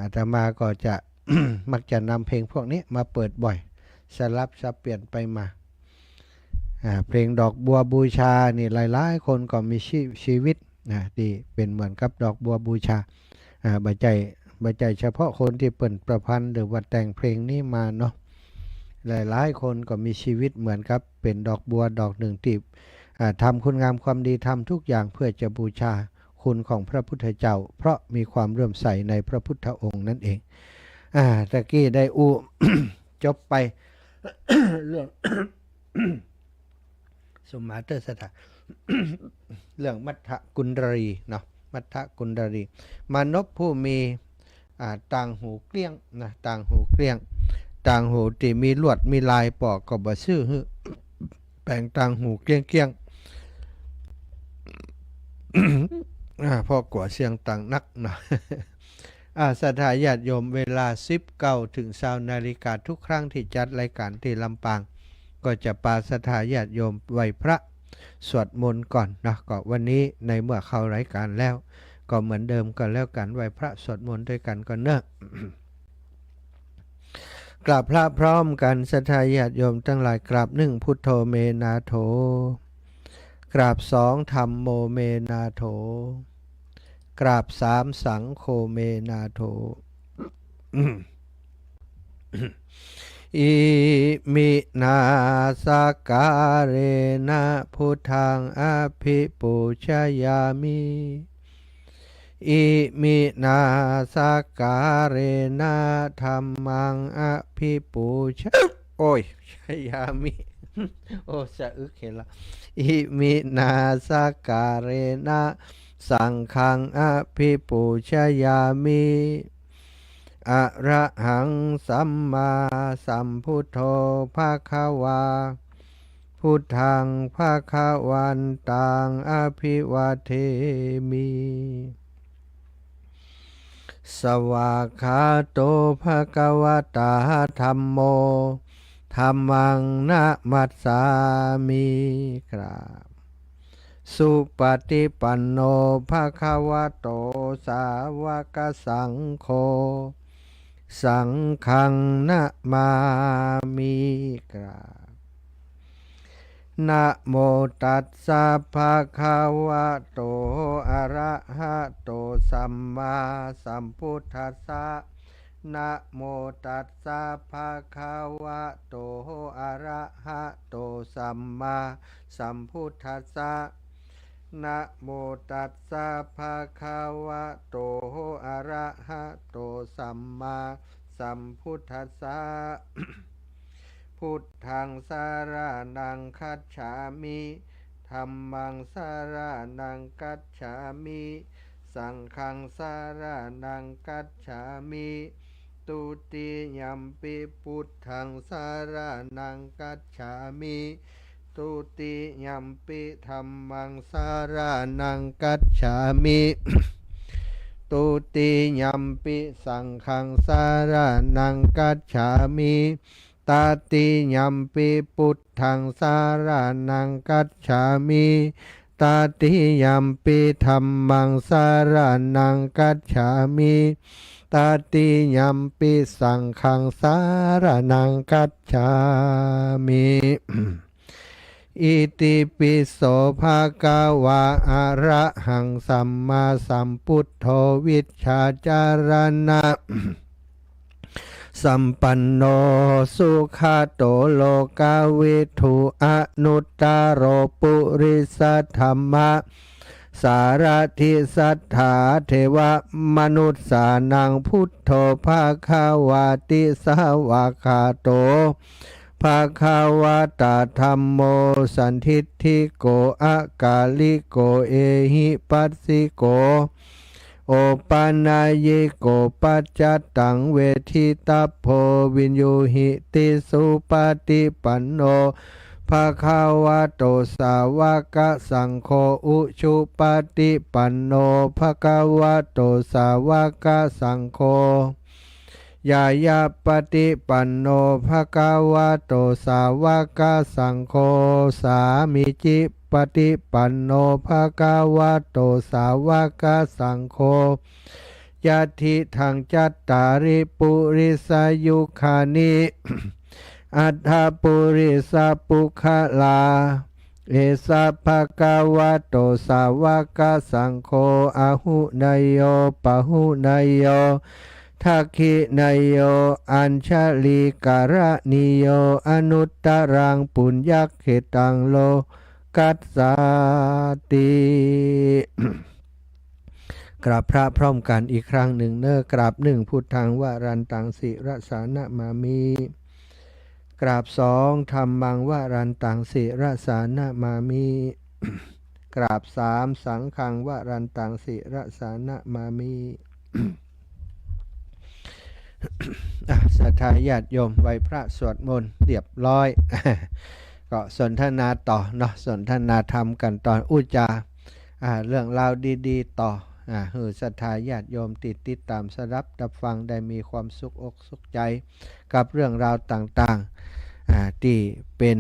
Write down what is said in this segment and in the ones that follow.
อาตมาก็จะ มักจะนำเพลงพวกนี้มาเปิดบ่อยสลับสับเปลี่ยนไปมาเพลงดอกบัวบูชานี่หลายๆคนก็มีชีวิตที่เป็นเหมือนกับดอกบัวบูชาบ่ใจเฉพาะคนที่เปิ่นประพันธ์หรือว่าแต่งเพลงนี้มาเนาะหลายๆคนก็มีชีวิตเหมือนกับเป็นดอกบัวดอกหนึ่งที่ทำคุณงามความดีทำทุกอย่างเพื่อจะบูชาคุณของพระพุทธเจ้าเพราะมีความเลื่อมใสในพระพุทธองค์นั่นเองตะกี้ได้จบไป เรื่อง สมมาเตอร์สถา เรื่องมัทธกุณฑรีเนาะมัทธกุณฑรีมานพผู้มีต่างหูเกลี้ยงนะต่างหูเกลี้ยงต่างหูที่มีลวดมีลายปอกก็บ่ซื่อฮึแปลงต่างหูเกลี้ยงพ่อกว่าเสียงต่างนักเนาะศรัทธาญาติโยมเวลา19 ถึง 20 นาฬิกาทุกครั้งที่จัดรายการที่ลำปางก็จะปาศรัทธาญาติโยมไหว้พระสวดมนต์ก่อนนะก็วันนี้ในเมื่อเข้ารายการแล้วก็เหมือนเดิมกันแล้วกันไหว้พระสวดมนต์ด้วยกันก็เนอะ กราบพระพร้อมกันศรัทธาญาติโยมทั้งหลายกราบ1พุทโธเมนาโถกราบ2ธัมโมเมนาโถกราบ3สังโฆเมนาโถ อิมินาสการเรนะพุทธังอภิปูชยามิอิมินาสการเรนะธัมมังอภิปูชโอ้ยชยามิ โอ้สะอึกเห็นละอิมินาสการเรนะสังฆังอภิปูชยามิอะระหังสัมมาสัมพุทโธภะคะวาพุทธังภะคะวันตังอภิวาเทมิสวากขาโตภะคะวะตาธัมโมธัมมังนะมัสสามิกราบสุปฏิปันโนภะคะวะโตสาวกสังโฆสังฆังนะมามิกราบนะโมตัสสะภะคะวะโตอะระหะโตสัมมาสัมพุทธัสสะนะโมตัสสะภะคะวะโตอะระหะโตสัมมาสัมพุทธัสสะนะโมตัสสะภะคะวะโตอะระหะโตสัมมาสัมพุทธัสสะ พุทธังสารนังคัจฉามิธัมมังสารนังคัจฉามิสังฆังสารนังคัจฉามิตุติยัมปิพุทธังสารนังคัจฉามิตุติยัมปิธัมมังสารนังคัจฉามิ ตุติยัมปิสังฆังสารนังคัจฉามิตาติยัมปิพุทธังสารนังคัจฉามิตาติยัมปิธัมมังสารนังคัจฉามิตาติยัมปิสังฆังสารนังคัจฉามิ อิติปิโสภะคะวะอะระหังสัมมาสัมพุทโธวิชชาจารณะ สัมปันโนสุขโตโลกาวิทูอนุตตโรปุริสธรรมะสารทิสัทธาเทวมนุษย์สานังพุทโธภะคะวะติสาวะคาโตภะคะวะตาธัมโมสันทิฏฐิโกอากาลิโกเอหิปัสสิโกโอปานายิโกปัจจตังเวทิตาโพวินยูหิติสุปฏิปันโนภะคะวะโตสาวกสังโฆอุชุปฏิปันโนภะคะวะโตสาวกสังโฆยายาปฏิปันโนภะคะวะโตสาวกสังโฆสามิจิปฏิปันโนภะคะวะโตสาวกสังโฆ จทิทังจัตตาริปุริสายุคานิ อัฏฐปุริสปุคลาเอสะภะคะวะโตสาวกสังโฆอะหุนยโยปะหุนยโยทักขินยโยอัญชลีการนิโยอนุตตรังปุญญเขตังโลกัสสติ กราบพระพร้อมกันอีกครั้งหนึ่งเนอกราบหนึ่งพุทธังวรันตังสิรสานะมามิกราบสองธรรมังวรันตังสิรสานะมามิ กราบสามสังฆังวรันตังสิรสานะมามิ ศรัทธาญาติโยมไหว้พระสวดมนต์เรียบร้อย ก็สนทนาต่อเนาะสนทนาธรรมกันตอนอุจาเรื่องราวดีๆต่อศรัทธาญาติโยมติดตามสดับรับฟังได้มีความสุขอกสุขใจกับเรื่องราวต่างๆที่เป็น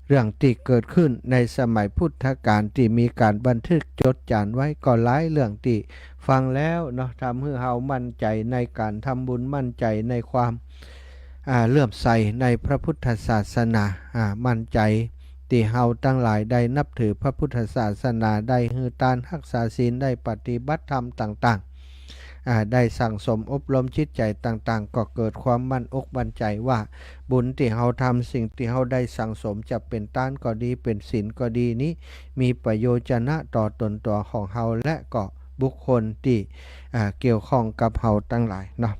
เรื่องที่เกิดขึ้นในสมัยพุทธกาลที่มีการบันทึกจดจานไว้ก็หลายเรื่องที่ฟังแล้วเนาะทำให้เฮามั่นใจในการทำบุญมั่นใจในความเลื่อมใสในพระพุทธศาสนามั่นใจที่เฮาตั้งหลายได้นับถือพระพุทธศาสนาได้ฮือตานรักษาศีลได้ปฏิบัติธรรมต่างๆได้สั่งสมอบรมจิตใจต่างๆก็เกิดความมั่นอกมั่นใจว่าบุญที่เฮาทำสิ่งที่เฮาได้สั่งสมจะเป็นต้านก็ดีเป็นศีลก็ดีนี้มีประโยชนะต่อตนตัวของเฮาและก็บุคคลที่เกี่ยวข้องกับเฮาตั้งหลายเนาะ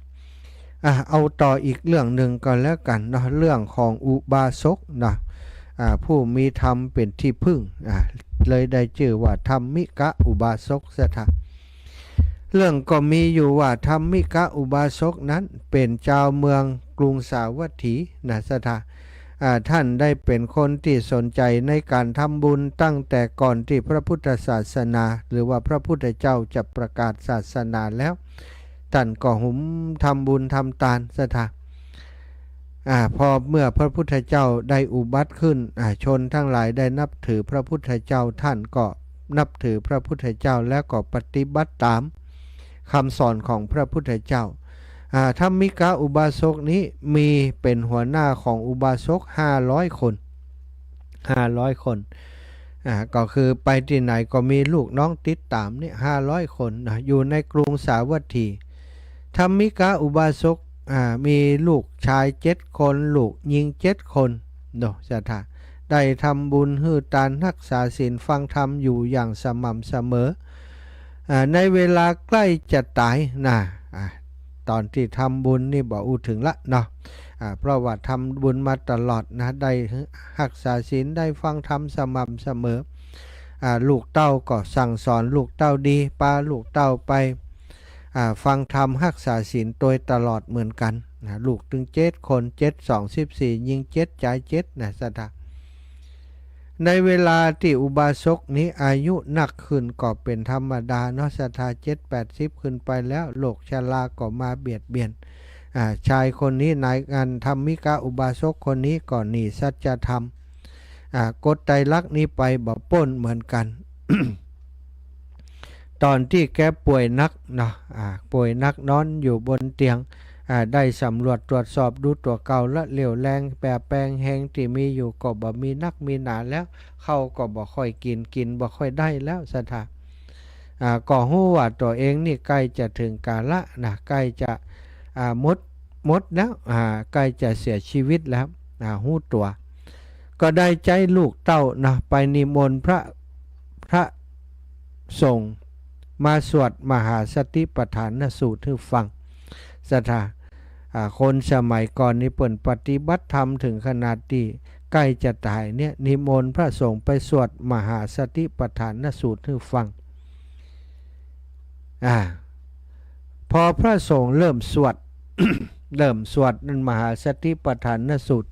เอาต่ออีกเรื่องหนึ่งก็แล้วกันเนาะเรื่องของอุบาสกนะผู้มีธรรมเป็นที่พึ่งเลยได้ชื่อว่าธรรมิกะอุบาสกสถาเรื่องก็มีอยู่ว่าธรรมิกะอุบาสกนั้นเป็นเจ้าเมืองกรุงสาวัตถีนะสถาท่านได้เป็นคนที่สนใจในการทำบุญตั้งแต่ก่อนที่พระพุทธศาสนาหรือว่าพระพุทธเจ้าจะประกาศศาสนาแล้วท่านก็หุมทำบุญทำทานสถาพอเมื่อพระพุทธเจ้าได้อุบัติขึ้นชนทั้งหลายได้นับถือพระพุทธเจ้าท่านก็นับถือพระพุทธเจ้าแล้วก็ปฏิบัติตามคำสอนของพระพุทธเจ้าธรรมิกะอุบาสกนี้มีเป็นหัวหน้าของอุบาสก500 คน500 คนก็คือไปที่ไหนก็มีลูกน้องติดตามนี่500 คนอยู่ในกรุงสาวัตถีธรรมิกะอุบาสกมีลูกชาย7 คนลูกหญิง7 คนเนาะสถาได้ทำบุญฮือตานรักษาศีลฟังธรรมอยู่อย่างสม่ำเสมอในเวลาใกล้จะตายนะตอนที่ทำบุญนี่บอกถึงละเนาะเพราะว่าทำบุญมาตลอดนะได้รักษาศีลได้ฟังธรรมสม่ำเสมอลูกเต้าก็สั่งสอนลูกเต้าดีพาลูกเต้าไปฟังธรรมรักษาศีลโดยตลอดเหมือนกันลูกถึง7 คน7 2 14ยิง7จ่าย7นะสถาในเวลาที่อุบาสกนี้อายุนักขึ้นก็เป็นธรรมดาเนาะสถา7-80ขึ้นไปแล้วโรคชราก็มาเบียดเบียนชายคนนี้นายงานธรรมิกะอุบาสกคนนี้ก็หนีสัจธรรมกฎไตรลักษณ์นี้ไปบ่ป้นเหมือนกัน ตอนที่แกป่วยนักเนาะป่วยนักนอนอยู่บนเตียงได้สำรวจตรวจสอบดูตัวเก่าและเหลวแรงแปรแปลงแห้งที่มีอยู่ก็บ่มีนักมีหนาแล้วเข้าก็บ่ค่อยกินบ่ค่อยได้แล้วสถาก็ฮู้ว่าตัวเองนี่ใกล้จะถึงกาละนะใกล้จะหมดแล้วใกล้จะเสียชีวิตแล้วฮู้ตัวก็ได้ใจลูกเต้านะไปนิมนต์พระสงฆ์มาสวดมหาสติปัฏฐานสูตรให้ฟังสถาคนสมัยก่อนนี่เปิ่นปฏิบัติธรรมถึงขนาดที่ใกล้จะตายเนี่ยนิมนต์พระสงฆ์ไปสวดมหาสติปัฏฐานสูตรให้ฟังพอพระสงฆ์เริ่มสวด เริ่มสวดนั้นมหาสติปัฏฐานสูตร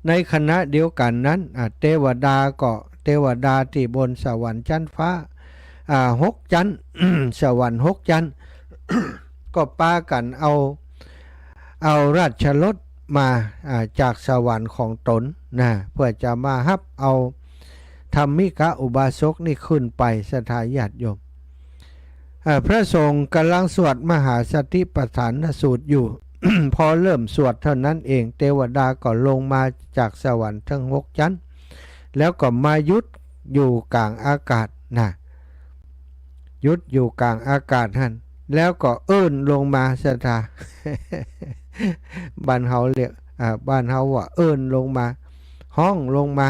ในขณะเดียวกันนั้นเทวดาที่บนสวรรค์ชั้นฟ้า6 ชั้น สวรรค์6 ชั้น ก็ปากันเอาราชรถมาจากสวรรค์ของตนนะเพื่อจะมาฮับเอาธรรมิกะอุบาสกนี่ขึ้นไปสถาญาติโยม พระสงฆ์กำลังสวดมหาสติปัฏฐานสูตรอยู่ พอเริ่มสวดเท่านั้นเองเทวดาก็ลงมาจากสวรรค์ทั้ง6ชั้นแล้วก็มายุดอยู่กลางอากาศนะยุดอยู่กลางอากาศท่านแล้วก็เอิ้นลงมาสถา บ้านเฮาเรียกบ้านเฮาว่าเอิ้นลงมาห้องลงมา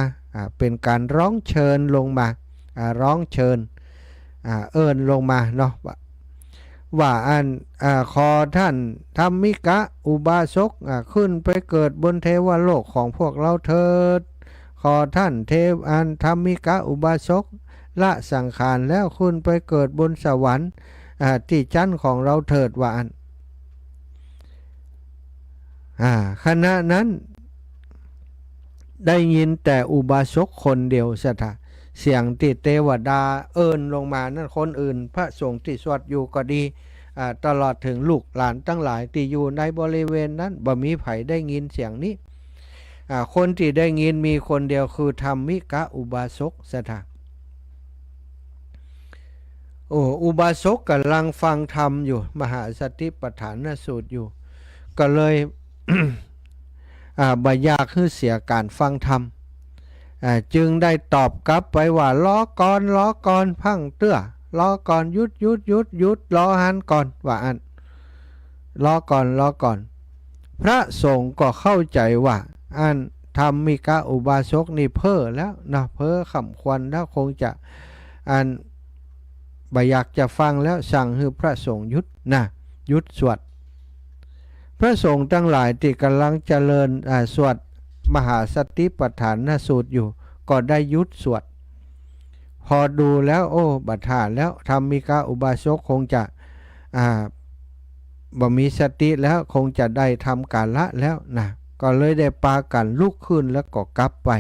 เป็นการร้องเชิญลงมาร้องเชิญเอิ้นลงมาเนาะว่าขอท่านธรรมิกะอุบาสกขึ้นไปเกิดบนเทวโลกของพวกเราเถิดขอท่านธรรมิกะอุบาสกละสังขารแล้วขึ้นไปเกิดบนสวรรค์ที่ชั้นของเราเถิดว่าขณะนั้นได้ยินแต่อุบาสกคนเดียวสถาเสียงที่เทวดาเอิ้นลงมานั้นคนอื่นพระสงฆ์ที่สวดอยู่ก็ดีตลอดถึงลูกหลานทั้งหลายที่อยู่ในบริเวณนั้นบ่มีไผได้ยินเสียงนี้คนที่ได้ยินมีคนเดียวคือธรรมิกะอุบาสกสถาอุบาสกกำลังฟังธรรมอยู่มหาสติปัฏฐานสูตรอยู่ก็เลย บ่อยากให้เสียการฟังธรรมจึงได้ตอบกลับไปว่าล้อก่อนพังเตื้อล้อก่อนหยุดล้อหันก่อนว่าล้อก่อนพระสงฆ์ก็เข้าใจว่าธรรมิกะอุบาสกนี่เพ้อแล้วนะเพ้อขำควันแล้วคงจะบ่อยากจะฟังแล้วสั่งให้พระสงฆ์หยุดสวดพระสงฆ์ทั้งหลายที่กำลังเจริญสวดมหาสติปัฏฐานสูตรอยู่ก็ได้หยุดสวดพอดูแล้วบัดหาแล้วธรรมิกะอุบาสกคงจะบ่มีสติแล้วคงจะได้ทำการละแล้วนะก็เลยได้ปากันลุกขึ้นแล้วก็กลับไป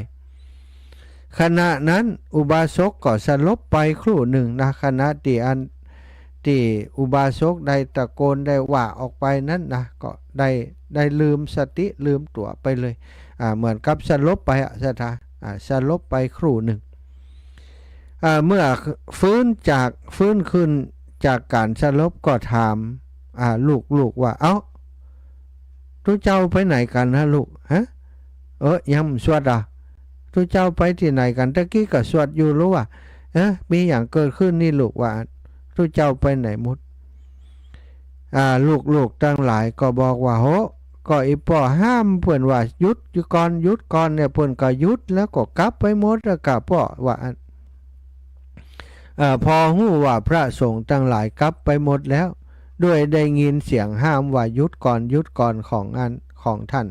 ขณะนั้นอุบาสกก็สลบไปครู่หนึ่งนะขณะที่อุบาสกได้ตะโกนได้ว่าออกไปนั้นนะก็ได้ลืมสติลืมตัวไปเลยเหมือนกับสลบไปสลบไปครู่หนึ่งเมื่อฟื้นขึ้นจากการสลบก็ถามลูกว่าทุกเจ้าไปไหนกันนะลูกยังสวดทุกเจ้าไปที่ไหนกันตะกี้ก็สวดอยู่รู้ว่ามีอย่างเกิดขึ้นนี่ลูกว่าทุกเจ้าไปไหนมุดลูกทั้งหลายก็บอกว่าก็อีป่อห้ามเพื่อนว่าหยุดก่อนเนี่ยเพื่อนก็หยุดแล้วก็กลับไปหมดแล้วก็ป่อว่าพอหู้ว่าพระสงฆ์ทั้งหลายกลับไปหมดแล้วด้วยได้ยินเสียงห้ามว่าหยุดก่อนของท่าน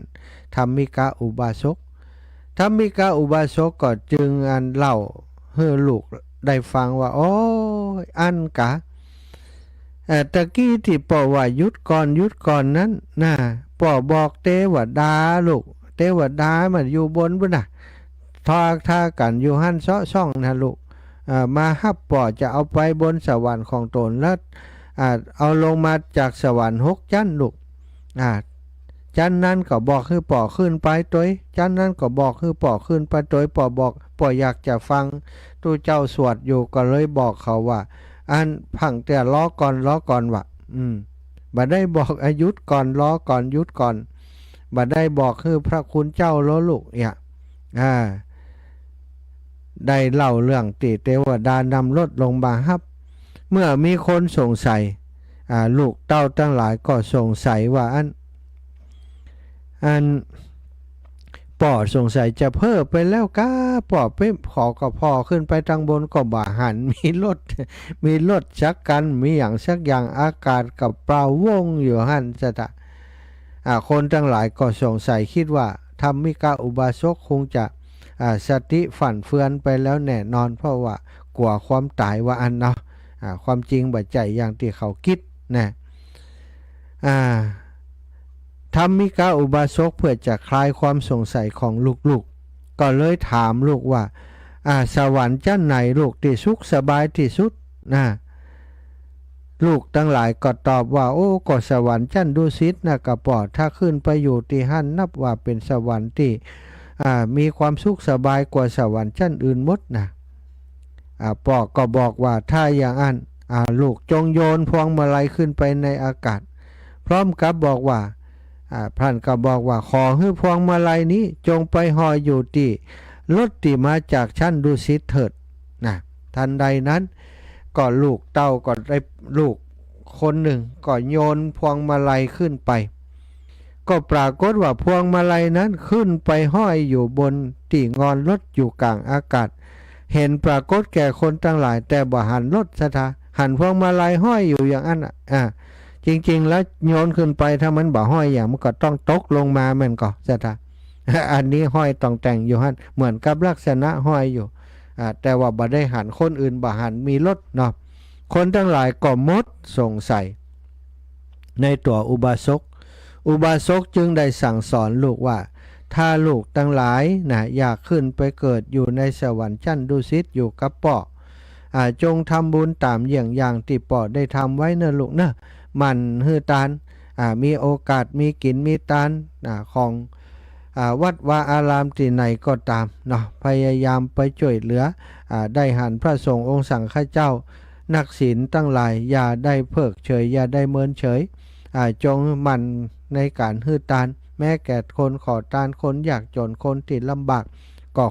ธรรมิกะอุบาสกก็จึงเล่าให้ลูกได้ฟังว่าตะกี้ที่ป่อว่าหยุดก่อนนั้นนะป่อบอกเทวดาลูกเทวดามันอยู่บนนะท่ากันอยู่หันซ่องนะลูกมาฮับป่อจะเอาไปบนสวรรค์ของตนแล้วเอาลงมาจากสวรรค์6ชั้นลูกชั้นนั้นก็บอกให้ป่อขึ้นไปตัวชั้นนั้นก็บอกให้ป่อขึ้นไปตัวป่อบอกป่ออยากจะฟังตู้เจ้าสวดอยู่ก็เลยบอกเขาว่าพังแต่ล้อก่อนว่ะบ่ได้บอกหยุดก่อนล้อก่อนหยุดก่อนบ่ได้บอกคือพระคุณเจ้าล้อลูกเนี่ยได้เล่าเรื่องที่เทวดานำรถลงมาฮับเมื่อมีคนสงสัยลูกเต้าทั้งหลายก็สงสัยว่าป่อสงสัยจะเพ้อไปแล้วป่อไปขอกับพ่อขึ้นไปทางบนก็บ่าหันมีรถชักกันมีอย่างสักอย่างอากาศกับเปล่าวงอยู่หันคนทั้งหลายก็สงสัยคิดว่าธรรมิกะอุบาสกคงจะสติฝันเฟือนไปแล้วแน่นอนเพราะว่ากลัวความตายว่าเนาะความจริงบัดใจอย่างที่เขาคิดนะธรรมิกะอุบาสกเพื่อจะคลายความสงสัยของลูกก็เลยถามลูกว่าสวรรค์ชั้นไหนลูกที่สุขสบายที่สุดนะลูกทั้งหลายก็ตอบว่าก็สวรรค์ชั้นดุสิตนะกระปอดถ้าขึ้นไปอยู่ที่หั่นนับว่าเป็นสวรรค์ที่มีความสุขสบายกว่าสวรรค์ชั้นอื่นหมดนะปอก็บอกว่าถ้าอย่าง ลูกจงโยนพวงมาลัยขึ้นไปในอากาศพร้อมกับบอกว่าท่านก็บอกว่าขอให้พวงมาลัยนี้จงไปห้อยอยู่ที่รถที่มาจากชั้นดุสิตเถิดนะทันใดนั้นก็ลูกเต้าก็ได้ลูกคนหนึ่งก็โยนพวงมาลัยขึ้นไปก็ปรากฏว่าพวงมาลัยนั้นขึ้นไปห้อยอยู่บนที่งอนรถอยู่กลางอากาศเห็นปรากฏแก่คนทั้งหลายแต่บ่หันรถสถาหันพวงมาลัยห้อยอยู่อย่างนั้นจริงๆแล้วโยนขึ้นไปถ้ามันบ่ห้อยอย่างมันก็ต้องตกลงมามันก็สถาอันนี้ห้อยต้องแต่งอยู่ฮั่นเหมือนกับลักษณะห้อยอยู่แต่ว่าบ่ได้หันคนอื่นบ่หันมีรถเนาะคนทั้งหลายก็มดสงสัยในตัวอุบาสกจึงได้สั่งสอนลูกว่าถ้าลูกทั้งหลายนะอยากขึ้นไปเกิดอยู่ในสวรรค์ชั้นดุสิตอยู่กับป่อจงทำบุญตามอย่างที่ป่อได้ทำไว้เนอะลูกเนอะมันฮือตานมีโอกาสมีกินมีตานของวัดวาอารามที่ไหนก็ตามเนาะพยายามไปช่วยเหลือได้หันพระสงฆ์องค์สังฆเจ้านักศีลตั้งหลายอย่าได้เพิกเฉยอย่าได้เมินเฉยจงมันในการฮือตานแม้แก่คนขอทานคนอยากจนคนติดลำบากก็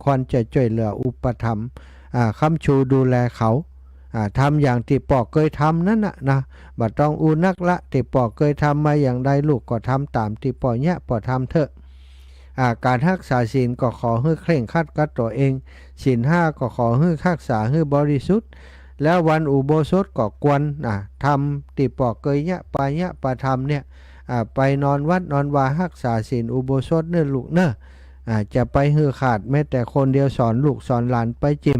ควรจะช่วยเหลืออุปถัมภ์ค้ำชูดูแลเขาทำอย่างที่ปอเคยทำนั่นนะบัดต้องอูนักละที่ปอเคยทำมาอย่างใดลูกก็ทำตามที่ปอเนี่ยปอทำเถอะการรักษาศีลก็ขอให้เคร่งครัดกับตัวเองศีลห้าก็ขอให้รักษาให้บริสุทธิ์แล้ววันอุโบสถก็ควรทำที่ปอเคยเนี่ยปะทำเนี่ยไปนอนวัดนอนวารักษาศีลอุโบสถเนื้อลูกเนื้อจะไปหือขาดแม้แต่คนเดียวสอนลูกสอนหลานไปจิม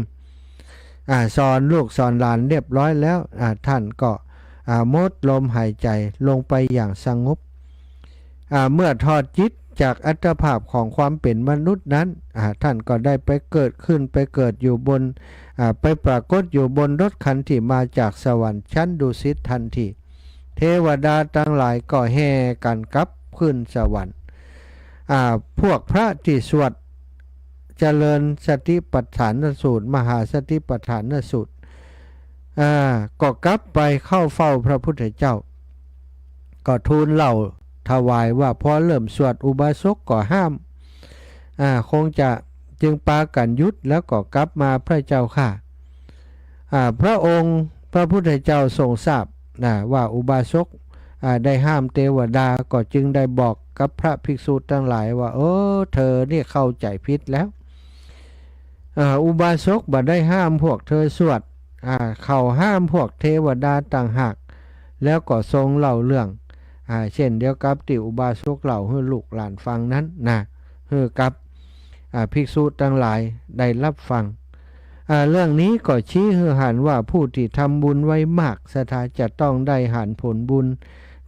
สอนลูกสอนหลานเรียบร้อยแล้วท่านก็มดลมหายใจลงไปอย่างสงบเมื่อทอดจิตจากอัตภาพของความเป็นมนุษย์นั้นท่านก็ได้ไปเกิดขึ้นไปเกิดอยู่บนไปปรากฏอยู่บนรถคันที่มาจากสวรรค์ชั้นดุสิตทันทีเทวดาทั้งหลายก็แห่กันกลับขึ้นสวรรค์พวกพระที่สวดเจริญสติปัฏฐานสูตรมหาสติปัฏฐานสูตรก็กลับไปเข้าเฝ้าพระพุทธเจ้าก็ทูลเล่าถวายว่าพอเริ่มสวดอุบาสกก็ห้ามคงจะจึงปากันยุดแล้วก็กลับมาพระเจ้าค่ะพระองค์พระพุทธเจ้าทรงทราบว่าอุบาสกได้ห้ามเทวดาก็จึงได้บอกกับพระภิกษุทั้งหลายว่าเธอเนี่ยเข้าใจผิดแล้วอุบาสกบ่ได้ห้ามพวกเธอสวดเขาห้ามพวกเทวดาต่างหากแล้วก็ทรงเล่าเรื่องเช่นเดียวกับที่อุบาสกเล่าให้ลูกหลานฟังนั้นนะให้กับภิกษุทั้งหลายได้รับฟังเรื่องนี้ก็ชี้ให้เห็นว่าผู้ที่ทำบุญไว้มากสถาจะต้องได้หันผลบุญ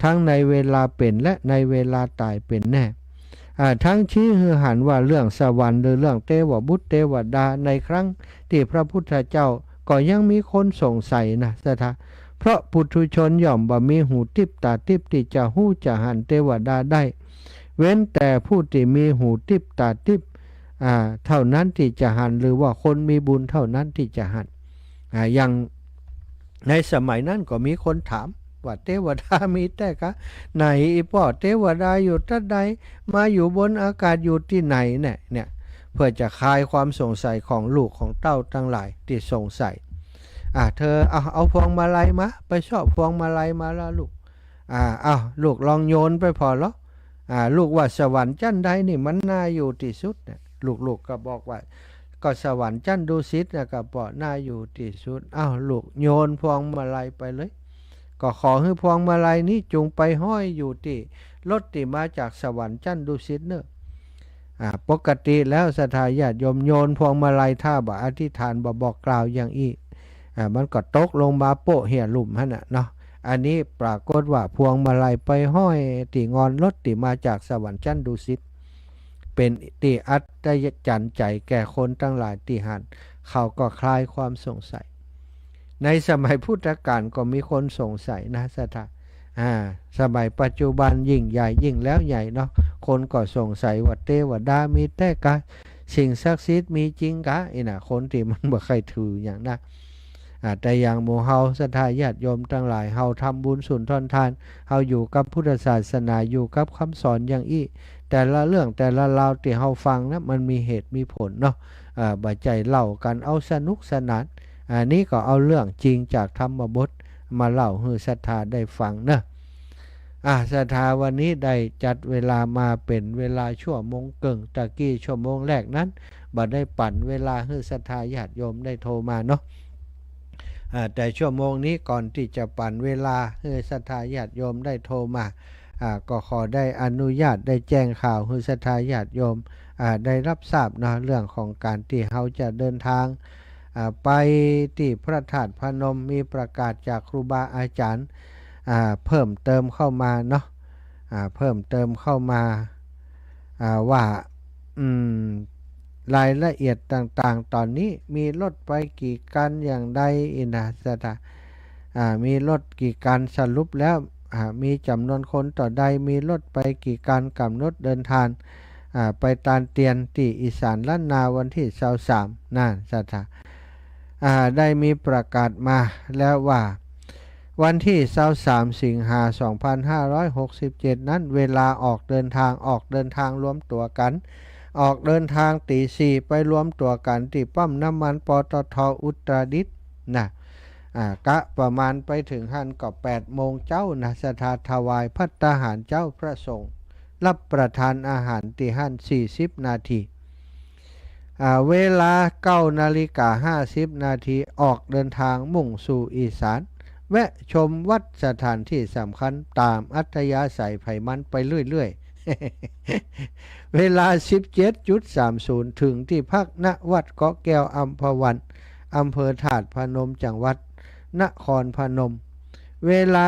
ทั้งในเวลาเป็นและในเวลาตายเป็นแน่ทั้งชี้ให้เห็นว่าเรื่องสวรรค์หรือเรื่องเทวบุตรเทวดาในครั้งที่พระพุทธเจ้าก็ยังมีคนสงสัยนะสถาเพราะปุถุชนย่อมบ่มีหูทิพตาทิพที่จะหู้จะหันเทวดาได้เว้นแต่ผู้ที่มีหูทิพตาทิพเท่านั้นที่จะหันหรือว่าคนมีบุญเท่านั้นที่จะหันอย่างในสมัยนั้นก็มีคนถามว่าเทวดามีแต่กะไหนพ่อเทวดาอยู่ที่ใดมาอยู่บนอากาศอยู่ที่ไหนเนี่ยเพื่อจะคลายความสงสัยของลูกของเต้าทั้งหลายที่สงสัยเธอเอาพวงมาลัยมาไปชอบพวงมาลัยมาแล้วลูกลูกลองโยนไปพอแล้วลูกว่าสวรรค์ชั้นใดนี่มันน่าอยู่ที่สุดเนี่ยลูกก็บอกว่าก็สวรรค์ชั้นดุสิตนะก็บอกน่าอยู่ที่สุดลูกโยนพวงมาลัยไปเลยก็ขอให้พวงมาลัยนี้จงไปห้อยอยู่ที่รถที่มาจากสวรรค์ชั้นดุสิตเนอะปกติแล้วศรัทธาญาติโยมโยนพวงมาลัยถ้าบ่อธิษฐานบ่บอกกล่าวอย่างอีมันก็ตกลงมาโปะเหี่ยหลุมฮะน่ะเนาะอันนี้ปรากฏว่าพวงมาลัยไปห้อยที่งอนรถที่มาจากสวรรค์ชั้นดุสิตเป็นที่อัศจรรย์ใจแก่คนทั้งหลายที่หันเขาก็คลายความสงสัยในสมัยพุทธกาลก็มีคนสงสัยนะศรัทธาสมัยปัจจุบันยิ่งใหญ่ยิ่งแล้วใหญ่เนาะคนก็สงสัยว่าเทวดามีแต่กะสิ่งศักดิ์สิทธิ์มีจริงกะคนที่มันบ่เคยถืออย่างนั้น แต่อย่างหมู่เฮาศรัทธาญาติโยมทั้งหลายเฮาทำบุญสุนทรทานเฮาอยู่กับพุทธศาสนาอยู่กับคำสอนอย่างอี้แต่ละเรื่องแต่ละราวที่เฮาฟังนะมันมีเหตุมีผลเนาะบ่ใจเล่ากันเอาสนุกสนานนี้ก็เอาเรื่องจริงจากธรรมบทมาเล่าให้ศรัทธาได้ฟังเนะศรัทธาวันนี้ได้จัดเวลามาเป็นเวลาชั่วโมงเกิงตะกี้ชั่วโมงแรกนั้นบ่ได้ปั่นเวลาให้ศรัทธาญาติโยมได้โทรมาเนาะแต่ชั่วโมงนี้ก่อนที่จะปั่นเวลาให้ศรัทธาญาติโยมได้โทรมาก็ขอได้อนุญาตได้แจ้งข่าวให้ศรัทธาญาติโยมได้รับทราบนะเรื่องของการที่เราจะเดินทางไปที่พระธาตุพนมมีประกาศจากครูบาอาจารย์เพิ่มเติมเข้ามาเนาะเพิ่มเติมเข้ามาว่ารายละเอียดต่างๆตอนนี้มีรถไปกี่คันอย่างใดอินะสตามีรถกี่คันสรุปแล้วมีจำนวนคนต่อใดมีรถไปกี่คันกำหนดเดินทางไปตานเตียนที่อีสานล้านนาวันที่23นั่นสตาได้มีประกาศมาแล้วว่าวันที่23สิงหาคม2567นั้นเวลาออกเดินทางรวมตัวกันออกเดินทางตี 4ไปรวมตัวกันที่ปั๊มน้ำมันปตท.อุตรดิตถ์นะกะประมาณไปถึงหั่นก็8โมงเจ้านะศรัทธาถวายภัตตาหารเจ้าพระสงฆ์รับประทานอาหารที่หั่น40นาทีเวลา9:50 นาทีออกเดินทางมุ่งสู่อีสานแวะชมวัดสถานที่สำคัญตามอัธยาศัยไผมันไปเรื่อยๆ เวลา 17:30 ถึงที่พักณวัดเกาะแก้วอัมพวันอำเภอถาดพนมจังหวัดนครพนมเวลา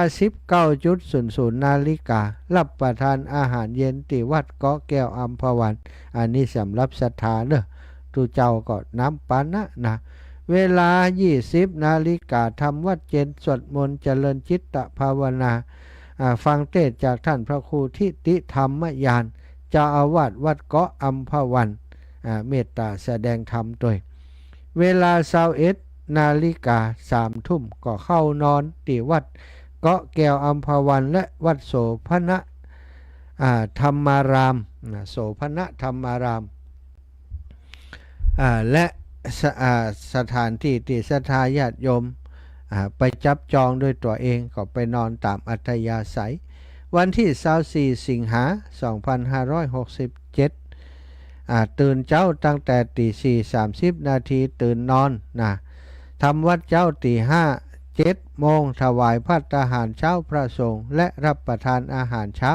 19:00 นาฬิการับประทานอาหารเย็นที่วัดเกาะแก้วอัมพวันอันนี้สำหรับศรัทธาเด้อตูเจ้าก็น้ำปานะเวลา 20 นาฬิกาทำวัดเย็นสวดมนต์เจริญจิตตภาวนาฟังเทศน์จากท่านพระครูทิติธรรมยานเจ้าอาวาสวัดเกาะอัมพวันเมตตาแสดงธรรมด้วยเวลา 21 นาฬิกา 3 ทุ่มก็เข้านอนที่วัดเกาะแก้วอัมพวันและวัดโสภณธรรมารามโสภณธรรมารามและสถานที่ที่ศรัทธาญาติโยมไปจับจองด้วยตัวเองก็ไปนอนตามอัธยาศัยวันที่24สิงหาคม2567ตื่นเจ้าตั้งแต่ตี 4:30 นาทีตื่นนอนทำวัดเจ้าตี 5 7 โมงถวายภัตตาหารเช้าพระสงฆ์และรับประทานอาหารเช้า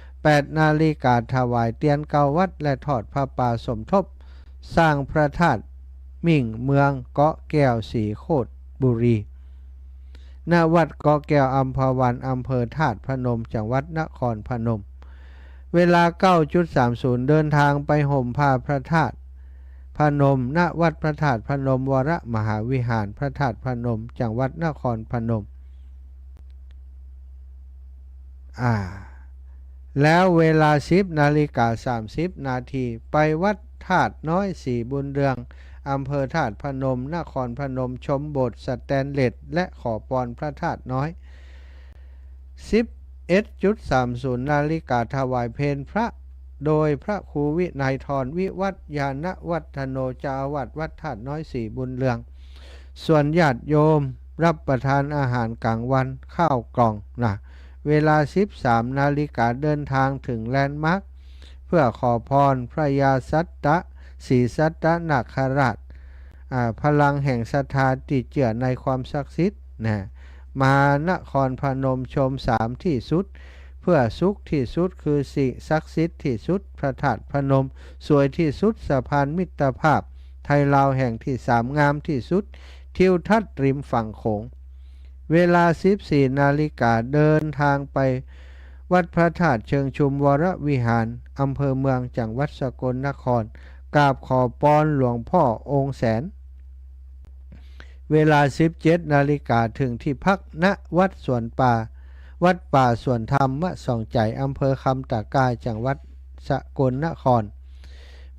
8 นาฬิกาถวายเตียนเก้าวัดและทอดผ้าป่าสมทบสร้างพระธาตุมิ่งเมืองเกาะแก้วศรีโคตรบุรีณวัดเกาะแก้วอัมพวันอำเภอธาตุพนมจังหวัดนครพนมเวลา 9:30 เดินทางไปห่มผ้าพระธาตุพนมณวัดพระธาตุพนมวรมหาวิหารพระธาตุพนมจังหวัดนครพนมแล้วเวลา 10:30 นาทีไปวัดธาตุน้อยสีบุญเรืองอำเภอธาตุพนมนครพนมชมโบสถ์สแตนเลสและขอพรพระธาตุน้อย 11:30 นาฬิกาถวายเพลพระโดยพระครูวินัยธรวิวัฒยานวัฒโนเจ้าอาวาสวัดธาตุน้อยสีบุญเรืองส่วนญาติโยมรับประทานอาหารกลางวันข้าวกล่องเวลา 13 นาฬิกาเดินทางถึงแลนด์มาร์คเพื่อขอพรพระยาสัตตะศรีสัตตนาคราชพลังแห่งศรัทธาติดเจือในความศักดิ์สิทธิ์มานครพนมชม3ที่สุดเพื่อสุขที่สุดคือสิ่งศักดิ์สิทธิ์ที่สุดพระธาตุพนมสวยที่สุดสะพานมิตรภาพไทยลาวแห่งที่3งามที่สุดทิวทัศน์ริมฝั่งโขงเวลา 14 นาฬิกาเดินทางไปวัดพระธาตุเชิงชุมวรวิหารอำเภอเมืองจังหวัดสกลนครกราบขอพรหลวงพ่อองค์แสนเวลา 17 นาฬิกาถึงที่พักณวัดสวนป่าวัดป่าสวนธรรมส่องใจอำเภอคำตะกายจังหวัดสกลนคร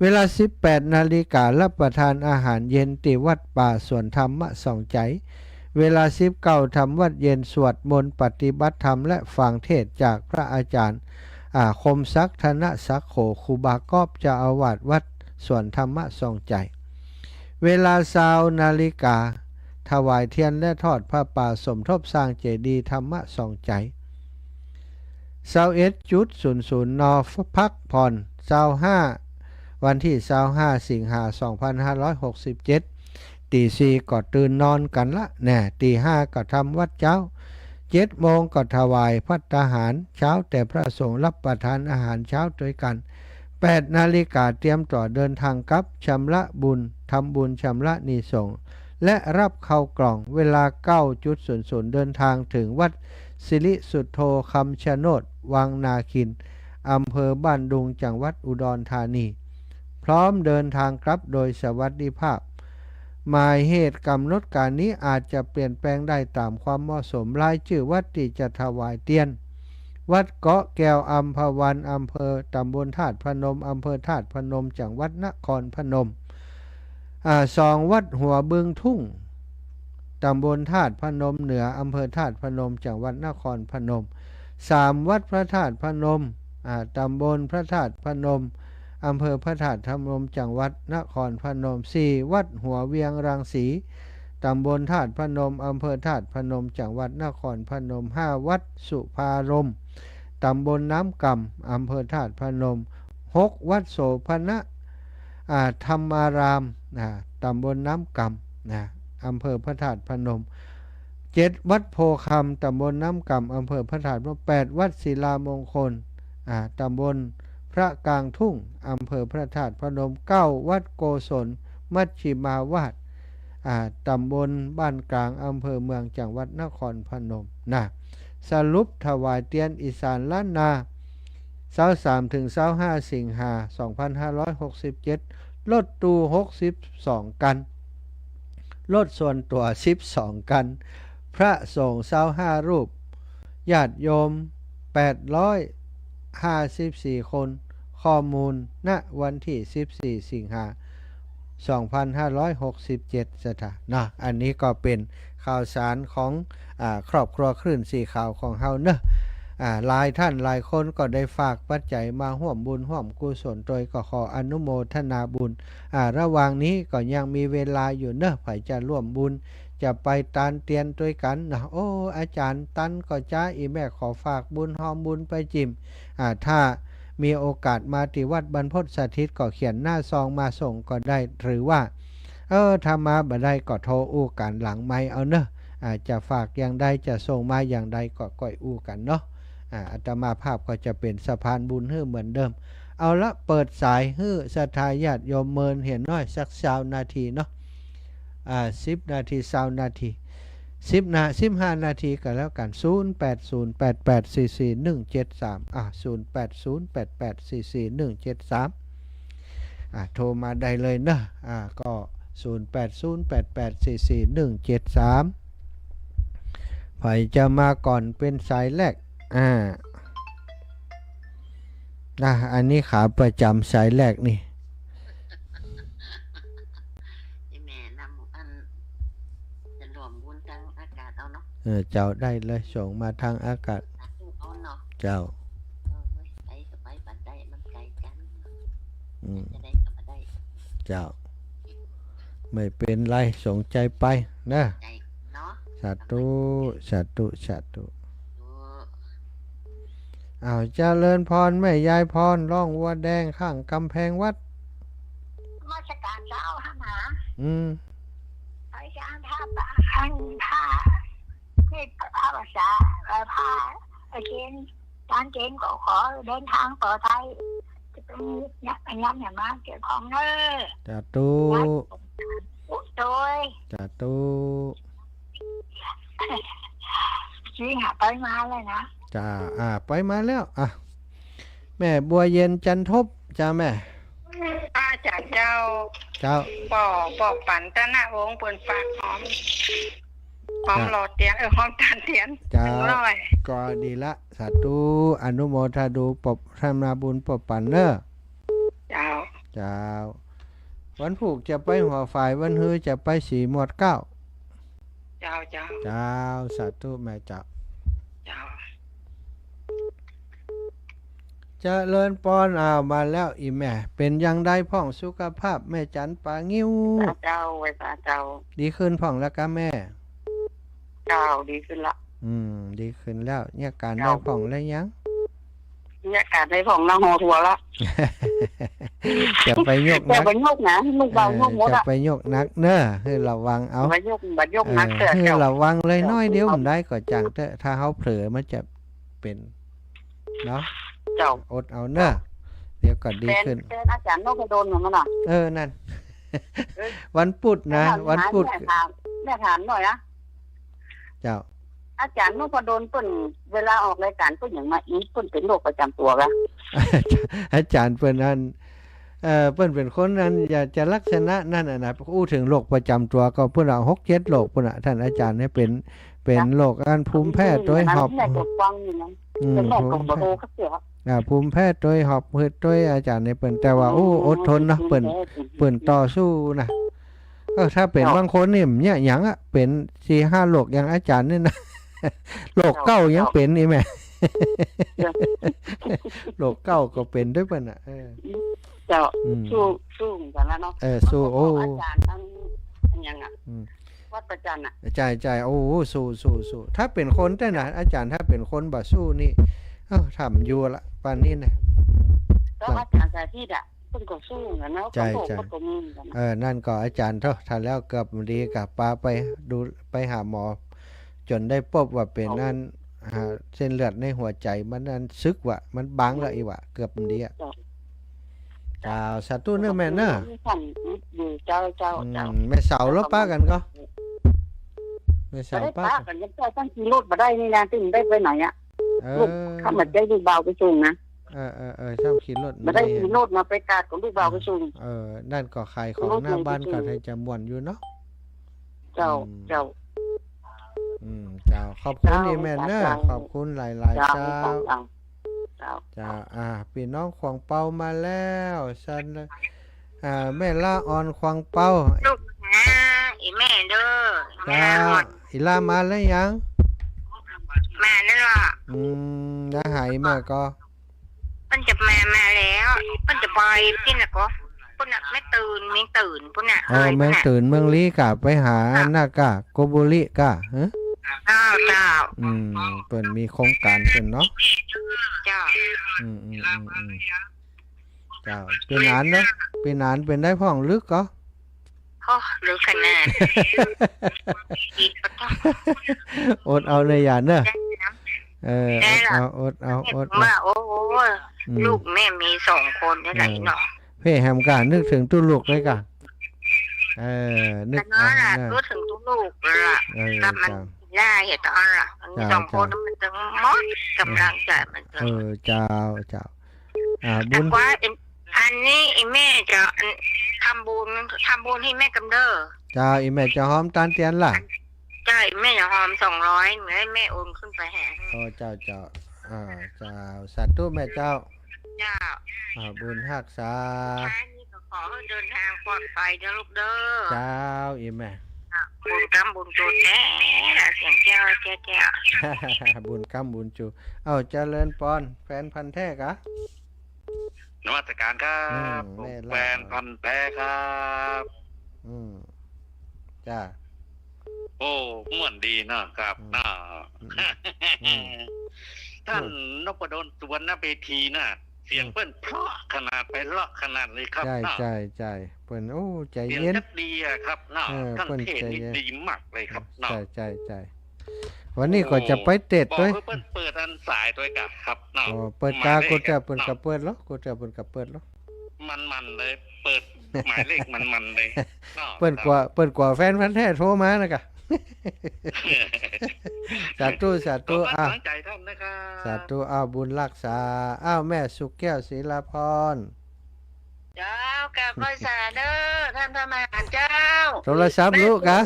เวลา 18 นาฬิการับประทานอาหารเย็นที่วัดป่าสวนธรรมส่องใจ เวลา19ทำวัดเย็นสวดมนต์ปฏิบัติธรรมและฟังเทศน์จากพระอาจารย์คมศักดิ์ธนศักดิ์โขครูบากอบเจ้าอาวาสวัดสวนธรรมะทรงใจเวลา20 นาฬิกาถวายเทียนและทอดผ้าป่าสมทบสร้างเจดีย์ธรรมะทรงใจ21.00 น.พักผ่อน25วันที่25สิงหาคม2567ตี4ก็ตื่นนอนกันละแน่ตี5ก็ทำวัดเช้า7โมงก็ถวายภัตตาหารเช้าแต่พระสงฆ์รับประทานอาหารเช้าด้วยกัน8 นาฬิกาเตรียมต่อเดินทางกลับชำระบุญทำบุญชำระนิสงฆ์และรับเข้ากล่องเวลา 9.00 เดินทางถึงวัดสิริสุทโธคำชะโนดวังนาคินอำเภอบ้านดุงจังหวัดอุดรธานีพร้อมเดินทางกลับโดยสวัสดิภาพหมายเหตุกำหนดการนี้อาจจะเปลี่ยนแปลงได้ตามความเหมาะสมรายชื่อวัดที่จะถวายเตียนวัดเกาะแก้วอัมพวันอำเภอตำบลธาตุพนมอำเภอธาตุพนมจังหวัดนครพนม2วัดหัวบึงทุ่งตำบลธาตุพนมเหนืออำเภอธาตุพนมจังหวัดนครพนม3วัดพระธาตุพนมตำบลพระธาตุพนมอำเภอพระธาตุพนมจังหวัดนครพนม4วัดหัวเวียงรังสีตำบลธาตุพนมอำเภอธาตุพนมจังหวัดนครพนม5วัดสุภารมตำบลน้ำกำอำเภอธาตุพนม6วัดโสภณะธรรมารามตำบลน้ำกำอำเภอพระธาตุพนม7วัดโพคำตำบลน้ำกำอำเภอพระธาตุพนม8วัดศิลามงคลตำบลพระกลางทุ่งอำเภอพระธาตุพนม9วัดโกศลมัชชิมาวาสตำบลบ้านกลางอำเภอเมืองจังหวัดนครพนมสรุปถวายเตียนอีสานล้านนา23ถึง25สิงหาคม2567รถตู้62กันรถส่วนตัว12กันพระสงฆ์25รูปญาติโยม854คนข้อมูลณวันที่14สิงหาคม2567อันนี้ก็เป็นข่าวสารของครอบครัวคลื่นสีขาวของเฮาเนอะหลายท่านหลายคนก็ได้ฝากปัจจัยมาร่วมบุญร่วมกุศลโดยก็ขออนุโมทนาบุญระหว่างนี้ก็ยังมีเวลาอยู่เนอะใครจะร่วมบุญจะไปตานเตียนด้วยกันนะโอ้อาจารย์ตันก็จ้าอีแม่ขอฝากบุญหอมบุญไปจิมถ้ามีโอกาสมาที่วัดบรรพตสถิตก็เขียนหน้าซองมาส่งก็ได้หรือว่าถ้ามาบ่ได้ก็โทรอู้กันหลังไมค์เอาเนอะจะฝากอย่างใดจะส่งมาอย่างใดก็ก้อยอู้กันเนาะอาตมาภาพก็จะเป็นสะพานบุญให้เหมือนเดิมเอาละเปิดสายให้ศรัทธาญาติโยมเมินเห็นน้อยสัก20 นาทีเนาะ10 นาที20 นาที15 นาทีก็แล้วกัน08088441730808844173โทรมาได้เลยนะก็0808844173ใครจะมาก่อนเป็นสายแรกอันนี้ขาประจำสายแรกนี่แม่นำอันจะรวมบุญทางอากาศเอาเนาะเจ้าได้เลยส่งมาทางอากาศเอาเนาะเจ้าไปก็ไปปัดได้มันไกลกันจะได้ก็มาได้เจ้าไม่เป็นไรสนใจไปนะสาธุสาธุสาธุเจริญพรแม่ยายพรร่องวัวแดงข้างกำแพงวัดมาสการเจ้าหาไปจะอ่านท่าผ้านี่ผ้าภาษาผ้าเกณฑ์การเกณฑ์ก็ขอเดินทางปลอดภัยจะเป็นยักษ์ยักษ์อย่างมากเกี่ยวของเนอสาธุโดยสาธุชี้หาไปมาเลยนะจ้าไปมาแล้วแม่บัวเย็นจันทบจ้าแม่จากเจ้าปอปั่นตะนะวงเปิ่นฝากหอมหลอดเตียนหอมตานเตียน100ก็ดีละสาธุอนุโมทนาปบทำนาบุญปบปั่นเนอะเจ้าวันผูกจะไปหัวฝ่ายวันฮือจะไปสีหมวด9 เจ้าเจ้า เจ้าสาธุแม่เจ้า เจ้า เจริญปอนมาแล้วอีแม่เป็นยังได้พ่องสุขภาพแม่จันปางิ้ว เจ้าไว้พระเจ้า ดีขึ้นพ่องแล้วก็แม่ เจ้าดีขึ้นละ ดีขึ้นแล้วเนี่ยการได้พ่องแล้วยัง เนี่ยการได้ของเราหัวทัวละ จะไปยก แต่ นัก ไปยกนะลูกเบายกหมด จะ อ่ะ ไปยกนักเน้อให้ระวังเอา ไปยกบัดยกนักเถอะ ให้ เจ้า ระวังเลยน้อยเดียวมันได้ก็จังเถอะถ้าเขาเผลอมันจะเป็นเนาะ เจ้า อดเอาเน้อเดี๋ยวก็ดีขึ้น เป็นอาจารย์นพดลเหมือนกันอ่ะ นั่น วันพุธนะวันพุธ แม่ถามหน่อยนะ เจ้า อาจารย์นพดลเปิ้นเวลาออกรายการเปิ้นอย่างมาอีเปิ้นเป็นโรคประจำตัวกะ อาจารย์เปิ้นนั้นเปิ้นเป็นคนนั้นอยากจะลักษณะนั่นน่ะนะอู้ถึงโรคประจำตัวก็เพิ่นเอา6-7โรคเพิ่นน่ะท่านอาจารย์ให้เป็นโรคอันภูมิแพ้โดยหอบ แม่ก็ฟังอยู่นะเป็นแม่ก็บ่โทรเขาเสีย ภูมิแพ้โดยหอบหืดโดยอาจารย์ให้เปิ้นแต่ว่าอดทนนะเปิ้นต่อสู้นะถ้าเป็นบางคนนี่เนี่ยหยังอ่ะเป็น 4-5 โรคอย่างอาจารย์นี่นะโรคเก้ายังเป็นนี่แม่โรคเก้าก็เป็นด้วยเปิ้นน่ะเจ้าสู้กันแล้วเนาะสู้อาจารย์อันยังอ่ะวัดประจันอ่ะใจสู้ถ้าเป็นคนแต่น่ะอาจารย์ถ้าเป็นคนบ่สู้นี่ทำอยู่ละปานนี้นะก็อาจารย์สาธิตอ่ะเพิ่นก็สู้กันเนาะใจนั่นก็อาจารย์เท่าถ้าแล้วเกือบดีกับปาไปดูไปหาหมอจนได้พบว่าเป็นนั่นเส้นเลือดในหัวใจมันนั่นซึกว่ะมันบางละอีว่ะเกือบดีอ่ะเจ้าสาธุเนอะแม่เนอะเจ้าแม่เสาแล้วป้ากันก็แม่เสาป้ากันยังได้ตั้งขี่รถมาได้นี่นะตึงได้ไปไหนอ่ะลูกข้ามาใจลูกเบาไปส่งนะชอบขี่รถมาได้ขี่รถมาไปกาดกับลูกเบาไปส่งนั่นก็ขายของหน้าบ้านก็ให้จำม่วนอยู่เนาะเจ้าเจ้าขอบคุณอีแม่เนอะขอบคุณหลายๆเจ้าพี่น้องขวางเปามาแล้วฉันแม่ล่าออนขวางเปาลูกนะอีแม่เด้อจ้าอีล่ามาแล้วยังมานั่นล่ะนะหายแม่ก็มันจะมาแล้วมันจะไปกินน่ะก็ปุ่นน่ะไม่ตื่นเมืองตื่นปุ่นน่ะเมืองตื่นเมืองลีกะไปหาหน้ากะโกบุริกะเจ้าเปิ่นมีโครงการเพิ่นเนาะเจ้าเจ้าเป็นนานเนาะเป็นนานเป็นได้พ่องลึกก็ลึกขนาดอดเอาเลยอย่าเนอะอดเอามาโอ้ลูกแม่มี2 คนได้ไหนเนาะเพ่แฮมกะนึกถึงตู้ลูกเลยกะนึกนึกถึงตู้ลูกล่ะกับมันย่าเห็นตอนล่ะมี2 คนมันจะมดกำลังใจมันเจ้าบุญว่าอันนี้แม่จะทำบุญให้แม่กำเด้อจ้าอีแม่จะหอมตานเตียนล่ะใช่แม่จะหอม200เหมือนให้แม่โอนขึ้นไปแห่เจ้าสาธุแม่เจ้าบุญรักษาขอเดินทางปลอดภัยเด้อลูกเด้อเจ้าอีแม่บุญกำบุญจูแท้เสียงแก้วบุญกำบุญจูเจริญปอนแฟนพันธุ์แท้กะนมัสการครับแฟนพันธุ์แท้ครับจ้าโอ้ม่วนดีนะครับท่านนพดลสุวรรณเวทีน่ะเสียงเปิ้นเพราะขนาดไปเลาะขนาดเลยครับใจเปิ้นใจเย็นเสียงดีอะครับท่านเทศนี่ดีมากเลยครับใจวันนี้ก็จะไปเตะด้วยเปิ้นเปิดอันสายด้วยกันครับเปิดกากูจะเปิ้นกับเปิดแล้วกูจะเปิ้นกับเปิดแล้วมันเลยเปิดหมายเลขมันเลยเปิ้นกว่าแฟนพันธุ์แท้โทรมานะกะสาธุใจท่านนะครับสาธุบุญรักษาแม่สุแก้วศิลาพรเจ้ากับภาษาเด้อท่านพระมหาเจ้าโทรศัพท์ลูกกะ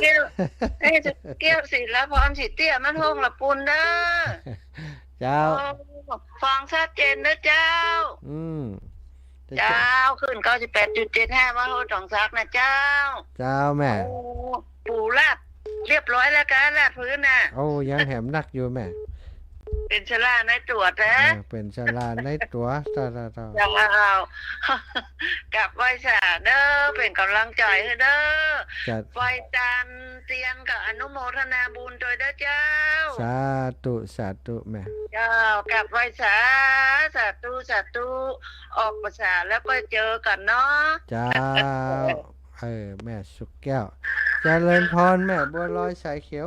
เกี่ยวศิลาพรสิเตี้ยมันห้องละปุนเด้อเจ้าฟังชัดเจนเด้อเจ้าเจ้าขึ้น 98.75 มาโหจองซักนะเจ้าแม่ปู่ลาด เรียบร้อยแล้วกันลาดพื้นน่ะ โอ้ยังแหมนักอยู่แม่ เป็นชลาในตรวจนะ เป็นชลาในตัวตา ยังเอา กับไหว้สาเด้อเป็นกำลังใจให้เด้อ จัด ไหว้จันทร์เตียนกับอนุโมทนาบุญโดยเด้อเจ้า สาธุแม่ เจ้ากับไหว้สาธุออกภาษาแล้วก็เจอกันเนาะ เจ้าแม่สุกแก้วเจริญพรแม่บัวลอยสายเขียว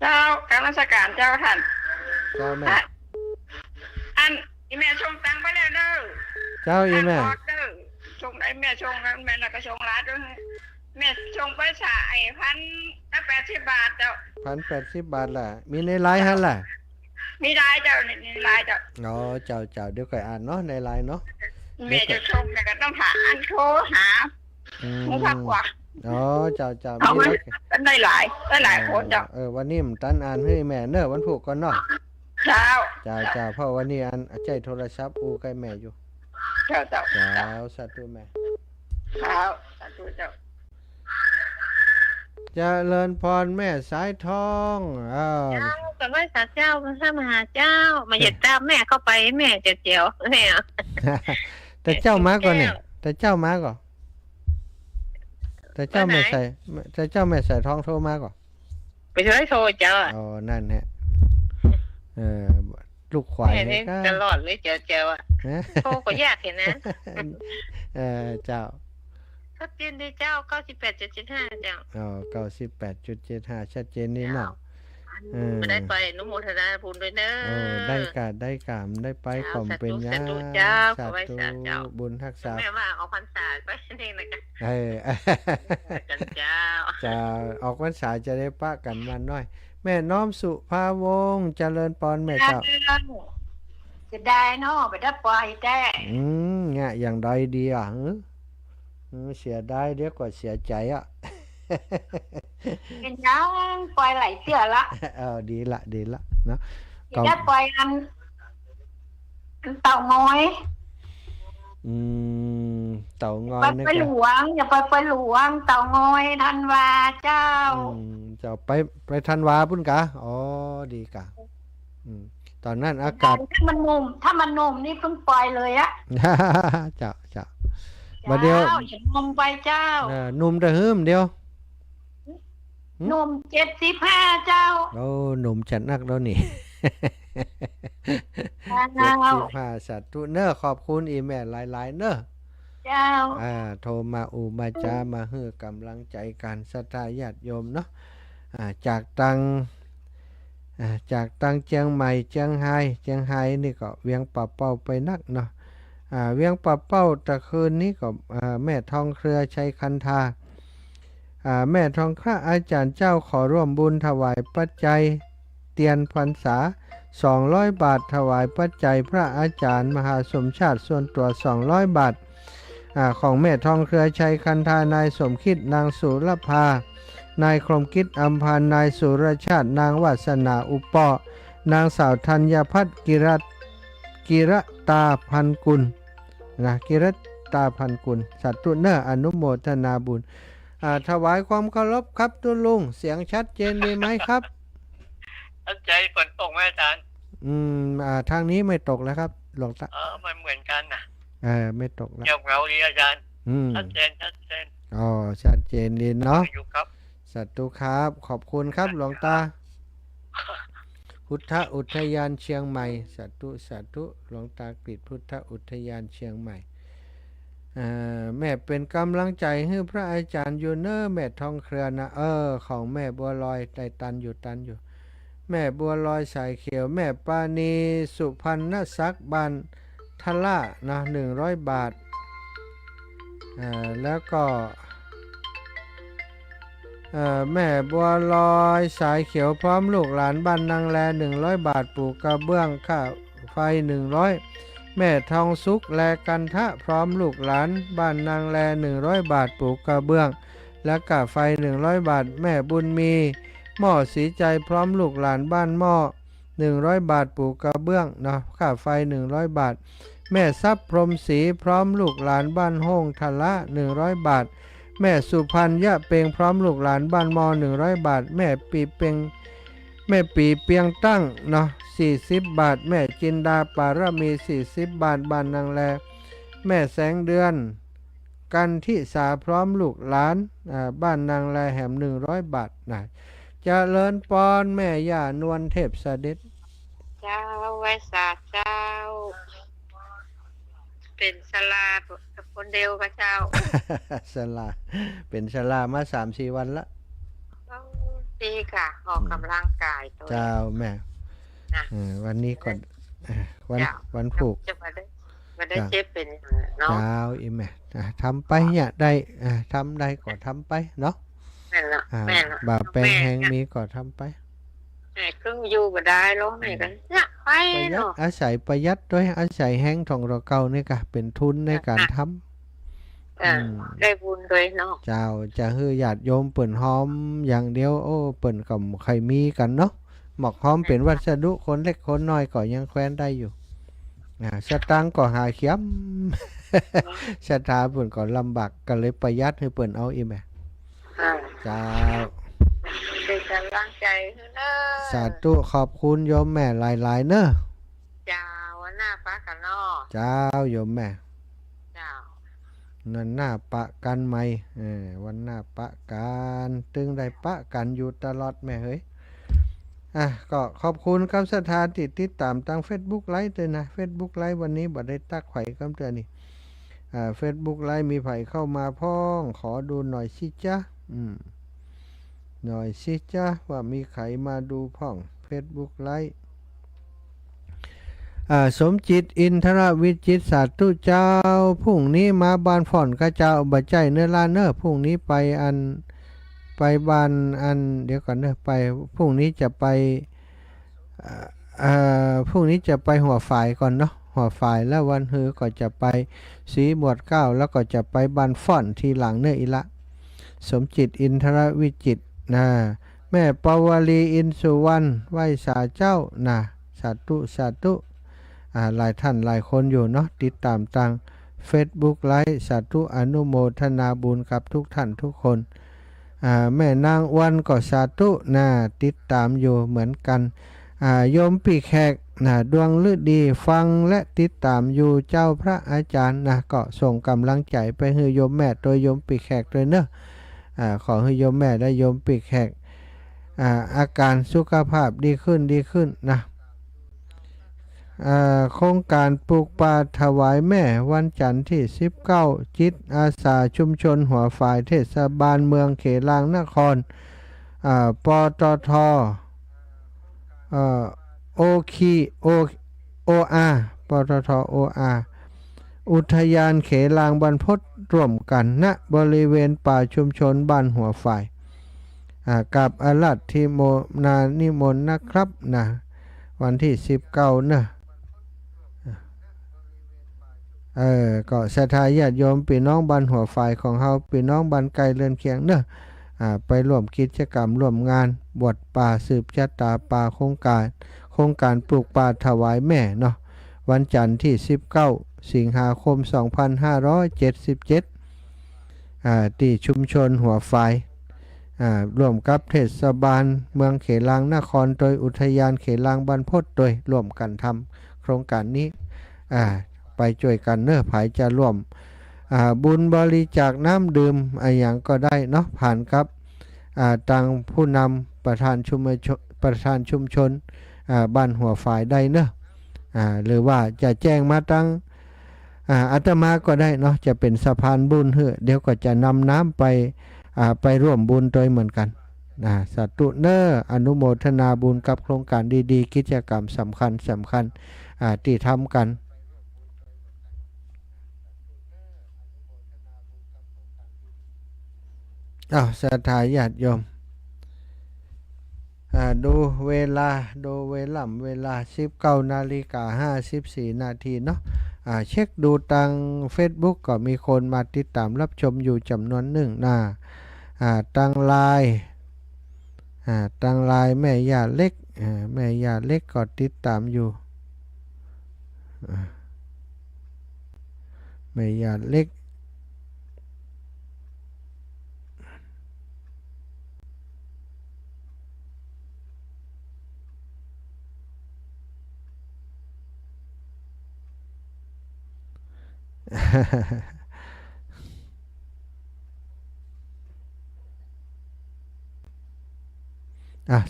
เจ้าการราชการเจ้าท่าน เจ้าแม่ อันอีแม่ชงตังไปแล้วเด้อ เจ้าอีแม่ ชงไอ้แม่ชงนั้นแม่น่ะก็ชงร้านด้วยแม่ชงไปฉาย1,080 บาทเจ้า 1,080 บาทล่ะมีในไลน์ฮะล่ะ มีรายเจ้านี่รายเจ้า อ๋อเจ้าเดี๋ยวก่อยอ่านเนาะในไลน์เนาะ แม่จะชงแต่ก็ต้องหาอันโทรหาผู้พักกว่า อ๋อเจ้า เอา มี มันได้หลายคนเจ้า วันนี้มันตันอ่านให้แม่เนอะวันผูกก่อนเนาะ เจ้า เจ้าเพราะวันนี้อันใจโทรศัพท์อูใกล้แม่อยู่ เจ้า เจ้าสาธุแม่ สาธุเจ้า เจริญพรแม่สายทองกับไหว้สาเจ้าพระมหาเจ้ามาเหยียดตามแม่เข้าไปแม่เจียวเนี่ย แต่เจ้ามาก่อนเนี่ยแต่เจ้ามาก่อนแต่เจ้าแม่ใส่แต่เจ้าแม่ใส่ทองโทรมาก่อน ไปช่วยโทรเจ้า อ๋อนั่นฮะลูกควาย นี่ตลอดเลยเจียวอ่ะโทรก็ยากเห็นนะ เจ้าชัดเจนดีเจ้า98.75เจ้าอ๋อ98.75ชัดเจนนี่เนาะไม่ได้ไปนุโมทนาบุญด้วยเนอะได้กะได้ไปขอมเป็นยาสาธุบุญทักษาแม่ว่าออกพรรษาไปนี่นะกันกันเจ้าจะออกพรรษาจะได้ปะกันมันน้อยแม่น้อมสุภาวงศ์เจริญปอนแม่เจ้าจะได้เนาะไปได้ปล่อยแต่เนี่ยอย่างใดดีอ่ะเสียได้เดี๋ยวก็เสียใจอ่ะเป็นยังปล่อยไหลเสื้อละดีละเนาะจะได้ปล่อยอันเต่างอยเต่างอยไปหลวงอย่าไปหลวงเต่างอยทันวาเจ้าจะไปทันวาพุ่นกะอ๋อดีกะตอนนั้นอากาศถ้ามันนุ่มนี่เพิ่งปล่อยเลยอะเจ้ามาเดียวนุ่มไปเจ้านุ่มแต่หืมเดียวนุ่ม75เจ้าโอ้หนุ่มจัดนักแล้วนี่75สัตว์ทุเนอขอบคุณอีแม่หลายๆเนอเจ้าโทรมามาจ้ามาฮื้อกำลังใจกันศรัทธาญาติโยมเนาะจากตังเชียงใหม่เชียงไฮ้นี่ก็เวียงป่าเป้าไปนักเนาะเวียงป่าเป้าตะคืนนี้ก็แม่ทองเครือชัยคันธาแม่ทองคระอาจารย์เจ้าขอร่วมบุญถวายปัจจัยเตียนพรรษา200 บาทถวายปัจจัยพระอาจารย์มหาสมชาติส่วนตัว200 บาทของแม่ทองเครือชัยคันธานายสมคิดนางสุรภานายคมคิดอัมพันธ์นายสุรชาตินางวาสนาอุปปนางสาวธัญพัฒน์กิรตาพันกุลกิรตาพันกุลสัตตุเนออนุโมทนาบุญถวายความเคารพครับตุลุงเสียงชัดเจนดีไหมครับชัดใจฝนตกไหมอาจารย์ทางนี้ไม่ตกแล้วครับหลวงตามันเหมือนกันนะไม่ตกแล้วเงียบเหงาดีอาจารย์ชัดเจนอ๋อชัดเจนดีเนาะสัตตุครับขอบคุณครับหลวงตาพุทธอุทยานเชียงใหม่สัตตุหลวงตากฤษพุทธอุทยานเชียงใหม่แม่เป็นกำลังใจให้พระอาจารย์อยู่เนอแม่ทองเครือนะของแม่บัวลอยได้ตันอยู่แม่บัวลอยสายเขียวแม่ปานีสุพรรณศักดิ์บันทล่านะ100 บาทแล้วก็แม่บัวลอยสายเขียวพร้อมลูกหลานบ้านนางแล100 บาทปลูกกระเบื้องค่าไฟ100แม่ทองสุกแลกันทะพร้อมลูกหลานบ้านนางแล100 บาทปลูกกระเบื้องและกะไฟ100 บาทแม่บุญมีหม้อสีใจพร้อมลูกหลานบ้านหม้อ100 บาทปลูกกระเบื้องเนาะค่าไฟ100 บาทแม่ทรัพย์พรมศรีพร้อมลูกหลานบ้านห้องทะละ100 บาท แม่สุพัญญะเปงพร้อมลูกหลานบ้านมอ100 บาทแม่ปีเปียงตั้งเนาะ40 บาทแม่จินดาปารมี40 บาทบ้านนางแลแม่แสงเดือนกันทิสาพร้อมลูกหลานบ้านนางแลแหม100 บาทนะเจริญปอนแม่ย่านวลเทพเสด็จเจ้าไว้สาเจ้าเป็นสลาคนเดียวกับเจ้า สลาเป็นสลามา 3-4 วันละดีค่ะออกกำลังกายตัวเจ้าแม่วันนี้ก่อนวันผูกจะมาได้เจ็บเป็นเนาะเจ้าอีแม่ทำไปเนี่ยได้ทำได้ก็ทำไปเนาะแม่บาแปลงแหงมีก็ทำไปครึ่งอยู่ก็ได้แล้วไหนกันเนี่ยไปเนาะอาศัยประหยัดด้วยอาศัยแห้งทองเราเก่านี่ก็เป็นทุนในการทำได้บุญด้วยเนาะเจ้าจะฮือญาติโยมเปิ่นหอมอย่างเดียวโอ้เปิ่นกับใครมีกันเนาะหมอกหอมเป็นวัสดุคนเล็กคนน้อยก็ยังแคว้นได้อยู่สตางค์ก็หาเขียมชะตาเปิ่นก็ลำบากก็เลยประหยัดให้เปิ่นเอาอีแม่เจ้าเป็นกำลังใจเนอะสาธุขอบคุณโยมแม่หลายๆเนอะเจ้าวันหน้าปะกันเนาะเจ้าโยมแม่เจ้านั่นหน้าปะกันไหมวันหน้าปะกันตึงได้ปะกันอยู่ตลอดแม่เฮ้ยก็ขอบคุณกับสถานที่ติดตามทาง Facebook ไลฟ์ด้วยนะ Facebook ไลฟ์วันนี้บ่ได้ตักไข่กำเตือนนี่Facebook ไลฟ์มีไผเข้ามาพ้องขอดูหน่อยสิจ๊ะหน่อยสิจ๊ะว่ามีใครมาดูพ้อง Facebook ไลฟ์สมจิตอินทรวิจิตสาธุเจ้าพรุ่งนี้มาบ้านฝ่อนกระเจ้าบัจใจเนื้อลาเนอร์พรุ่งนี้ไปบ้านเดี๋ยวก่อนเนอะไปพรุ่งนี้จะไปพรุ่งนี้จะไปหัวฝ่ายก่อนเนาะหัวฝ่ายแล้ววันฮือก็จะไปสีหมวด9แล้วก็จะไปบ้านฝ่อนทีหลังเนออีละสมจิตอินทรวิจิตนะแม่ปวลีอินสุวรรณไหวสาเจ้านะสาธุหลายท่านหลายคนอยู่เนาะติดตามทาง Facebook ไลฟ์สาธุอนุโมทนาบุญกับทุกท่านทุกคนแม่นางวันก็สาธุติดตามอยู่เหมือนกันโยมปีแขกดวงฤดีฟังและติดตามอยู่เจ้าพระอาจารย์ก็ส่งกำลังใจไปให้โยมแม่โดยโยมปีแขกเลยเนอะขอให้โยมแม่และโยมปีแขกอาการสุขภาพดีขึ้นนะโครงการปลูกป่าถวายแม่วันจันทร์ที่19จิตอาสาชุมชนหัวฝ่ายเทศบาลเมืองเขลางนครปตทโออาร์ปตทโออาร์อุทยานเขลางบรรพตร่วมกันณบริเวณป่าชุมชนบ้านหัวฝ่ายกับอารัตทิโมนานิมนต์นะครับวันที่19นะก็ศรัทธาญาติโยมพี่น้องบ้านหัวฝ่ายของเฮาพี่น้องบ้านไกลเรือนเคียงเนอะไปร่วมกิจกรรมร่วมงานบวชป่าสืบชะตาป่าโครงการปลูกป่าถวายแม่เนาะวันจันทร์ที่19สิงหาคม2577ที่ชุมชนหัวฝ่ายร่วมกับเทศบาลเมืองเขลางนครโดยอุทยานเขลางบรรพตโดยร่วมกันทำโครงการนี้ไปช่วยกันเนอะภายจะร่วมบุญบริจาคน้ำดื่มอย่างก็ได้เนาะผ่านกับทางผู้นำประธานชุมชนบ้านหัวฝ่ายได้เนอะหรือว่าจะแจ้งมาตั้งอาตมาก็ได้เนาะจะเป็นสะพานบุญเดี๋ยวก็จะนำน้ำไปร่วมบุญโดยเหมือนกันสาธุเนออนุโมทนาบุญกับโครงการดีๆกิจกรรมสำคัญที่ทำกันศรัทธาญาติโยมดูเวลา19:54 นาทีเนาะเช็คดูทาง Facebook ก็มีคนมาติดตามรับชมอยู่จำนวนหนึ่งทางไลน์แม่ย่าเล็กก็ติดตามอยู่แม่ย่าเล็ก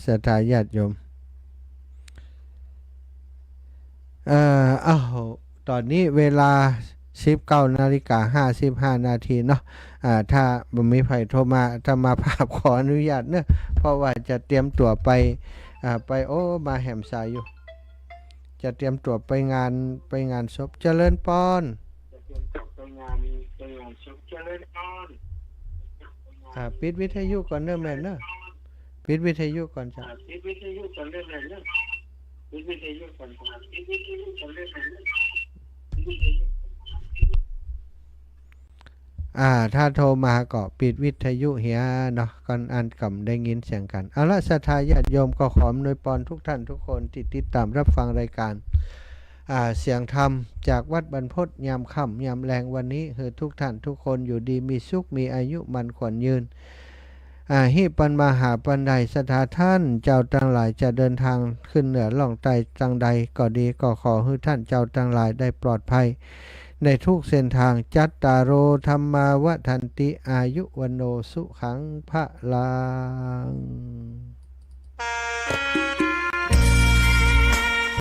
ศรัทธาญาติโยมตอนนี้เวลา19:55 นาทีเนาะถ้าบ่มีไผโทรมาถ้ามาภาพขออนุญาตเนอะเพราะว่าจะเตรียมตัวไปมาแหมสายอยู่จะเตรียมตัวไปงานศพเจริญพรปิดวิทยุก่อนเนอะแม่เนอะปิดวิทยุก่อนจ้ะถ้าโทรมาก็ปิดวิทยุเหียเนาะก่อนอ่านกำได้ยินเสียงกันเอาละศรัทธาญาติโยมก็ขออำนวยพรทุกท่านทุกคนที่ติดตามรับฟังรายการเสียงธรรมจากวัดบรรพตยามค่ำยามแรงวันนี้คือทุกท่านทุกคนอยู่ดีมีสุขมีอายุมันขวัญยืนฮิปันมาหาปันใดสถาท่านเจ้าทั้งหลายจะเดินทางขึ้นเหนือล่องใต้จังใดก็ดีก็ขอให้ท่านเจ้าทั้งหลายได้ปลอดภัยในทุกเส้นทางจัตตารโอธรรมาวทันติอายุวันโนสุขังพะลัง